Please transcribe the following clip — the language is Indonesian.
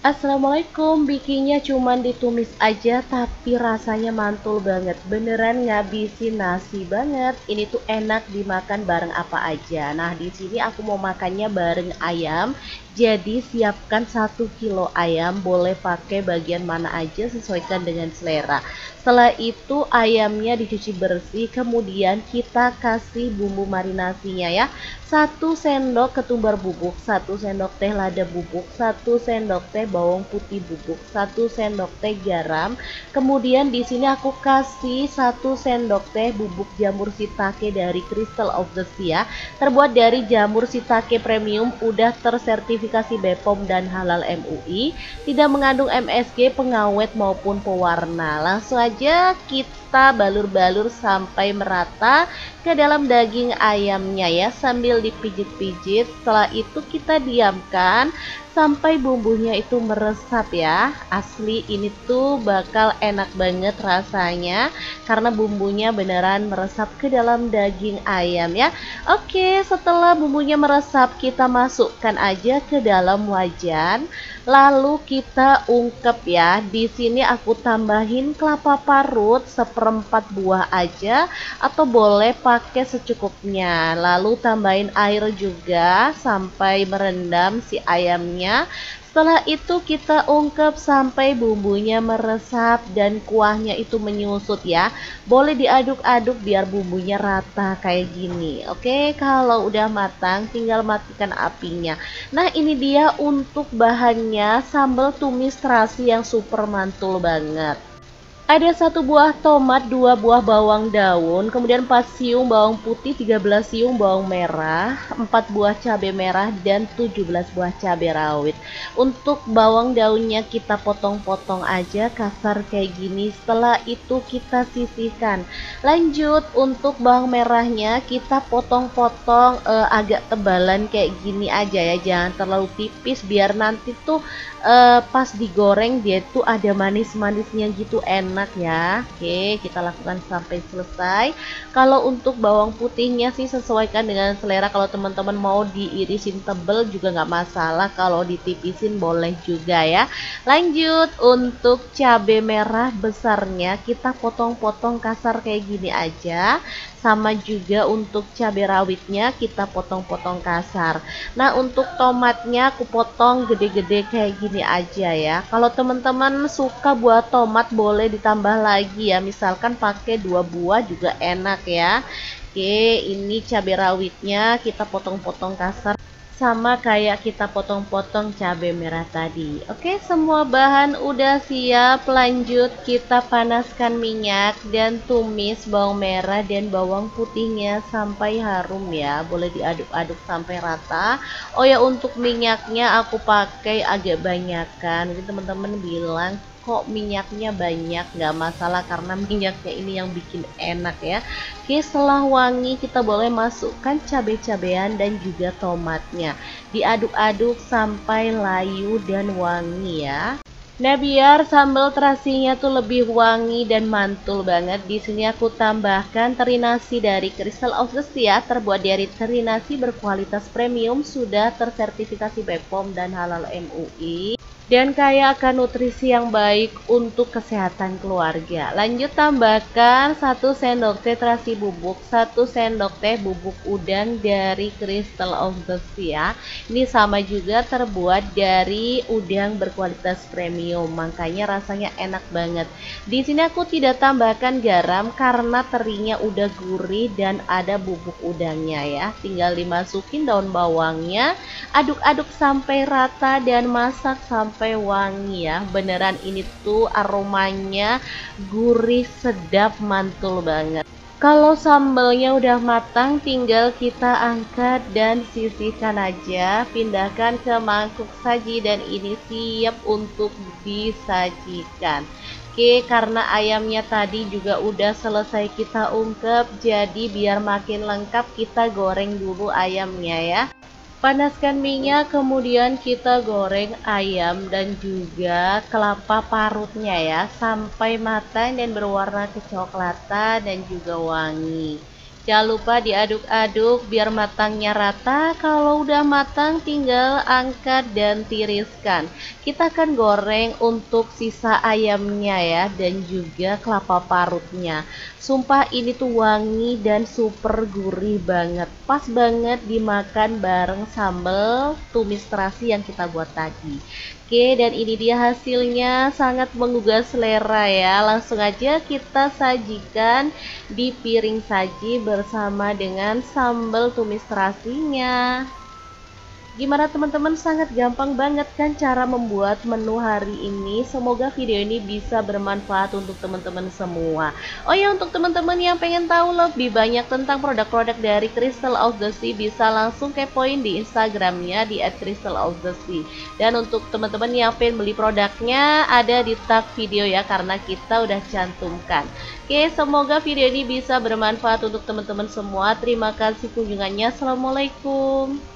Assalamualaikum, bikinnya cuman ditumis aja tapi rasanya mantul banget. Beneran ngabisin nasi banget. Ini tuh enak dimakan bareng apa aja. Nah, di sini aku mau makannya bareng ayam. Jadi siapkan 1 kilo ayam, boleh pakai bagian mana aja sesuaikan dengan selera. Setelah itu ayamnya dicuci bersih, kemudian kita kasih bumbu marinasinya ya. 1 sendok ketumbar bubuk, 1 sendok teh lada bubuk, 1 sendok teh bawang putih bubuk, 1 sendok teh garam. Kemudian di sini aku kasih 1 sendok teh bubuk jamur shiitake dari Crystal of the Sea, terbuat dari jamur shiitake premium, udah tersertifikasi BPOM dan halal MUI, tidak mengandung MSG, pengawet maupun pewarna. Langsung aja kita balur-balur sampai merata ke dalam daging ayamnya ya, sambil dipijit-pijit. Setelah itu kita diamkan sampai bumbunya itu meresap ya. Asli ini tuh bakal enak banget rasanya karena bumbunya beneran meresap ke dalam daging ayam ya. Oke, setelah bumbunya meresap kita masukkan aja ke dalam wajan. Lalu kita ungkep ya. Di sini aku tambahin kelapa parut 1/4 buah aja atau boleh pakai secukupnya. Lalu tambahin air juga sampai merendam si ayamnya. Setelah itu kita ungkep sampai bumbunya meresap dan kuahnya itu menyusut ya. Boleh diaduk-aduk biar bumbunya rata kayak gini. Oke, kalau udah matang tinggal matikan apinya. Nah, ini dia untuk bahannya, sambal tumis terasi yang super mantul banget. Ada 1 buah tomat, 2 buah bawang daun, kemudian 4 siung bawang putih, 13 siung bawang merah, 4 buah cabai merah, dan 17 buah cabai rawit. Untuk bawang daunnya kita potong-potong aja kasar kayak gini. Setelah itu kita sisihkan. Lanjut untuk bawang merahnya kita potong-potong agak tebalan kayak gini aja ya. Jangan terlalu tipis biar nanti tuh pas digoreng dia tuh ada manis-manisnya gitu, enak ya. Oke, kita lakukan sampai selesai. Kalau untuk bawang putihnya sih sesuaikan dengan selera. Kalau teman-teman mau diirisin tebel juga nggak masalah, kalau ditipisin boleh juga ya. Lanjut untuk cabai merah besarnya kita potong-potong kasar kayak gini aja. Sama juga untuk cabai rawitnya kita potong-potong kasar. Nah, untuk tomatnya aku potong gede-gede kayak gini aja ya. Kalau teman-teman suka buah tomat boleh ditambah lagi ya. Misalkan pakai 2 buah juga enak ya. Oke, ini cabai rawitnya kita potong-potong kasar sama kayak kita potong-potong cabai merah tadi. Oke, semua bahan udah siap. Lanjut kita panaskan minyak dan tumis bawang merah dan bawang putihnya sampai harum ya. Boleh diaduk-aduk sampai rata. Oh ya, untuk minyaknya aku pakai agak banyakan. Mungkin teman-teman bilang kok minyaknya banyak, nggak masalah karena minyaknya ini yang bikin enak ya. Oke, setelah wangi kita boleh masukkan cabai-cabean dan juga tomatnya, diaduk-aduk sampai layu dan wangi ya. Nah, biar sambal terasinya tuh lebih wangi dan mantul banget, di sini aku tambahkan teri nasi dari Crystal of the Sea, terbuat dari teri nasi berkualitas premium, sudah tersertifikasi BPOM dan halal MUI, dan kaya akan nutrisi yang baik untuk kesehatan keluarga. Lanjut tambahkan 1 sendok teh terasi bubuk, 1 sendok teh bubuk udang dari Crystal of the Sea. Ini sama juga terbuat dari udang berkualitas premium, makanya rasanya enak banget. Di sini aku tidak tambahkan garam karena terinya udah gurih dan ada bubuk udangnya ya. Tinggal dimasukin daun bawangnya, aduk-aduk sampai rata dan masak sampai wangi ya. Beneran ini tuh aromanya gurih, sedap, mantul banget. Kalau sambalnya udah matang tinggal kita angkat dan sisihkan aja, pindahkan ke mangkuk saji dan ini siap untuk disajikan. Oke, karena ayamnya tadi juga udah selesai kita ungkep, jadi biar makin lengkap kita goreng dulu ayamnya ya. Panaskan minyak, kemudian kita goreng ayam dan juga kelapa parutnya ya sampai matang dan berwarna kecoklatan dan juga wangi. Jangan lupa diaduk-aduk biar matangnya rata. Kalau udah matang tinggal angkat dan tiriskan. Kita akan goreng untuk sisa ayamnya ya, dan juga kelapa parutnya. Sumpah ini tuh wangi dan super gurih banget. Pas banget dimakan bareng sambal tumis terasi yang kita buat tadi. Oke, dan ini dia hasilnya, sangat menggugah selera ya. Langsung aja kita sajikan di piring saji bersama dengan sambal tumis terasinya. Gimana teman-teman, sangat gampang banget kan cara membuat menu hari ini. Semoga video ini bisa bermanfaat untuk teman-teman semua. Oh ya, untuk teman-teman yang pengen tahu lebih banyak tentang produk-produk dari Crystal of the Sea, bisa langsung kepoin di Instagramnya di @crystalofthesea. Dan untuk teman-teman yang pengen beli produknya, ada di tag video ya, karena kita udah cantumkan. Oke, semoga video ini bisa bermanfaat untuk teman-teman semua. Terima kasih kunjungannya. Assalamualaikum.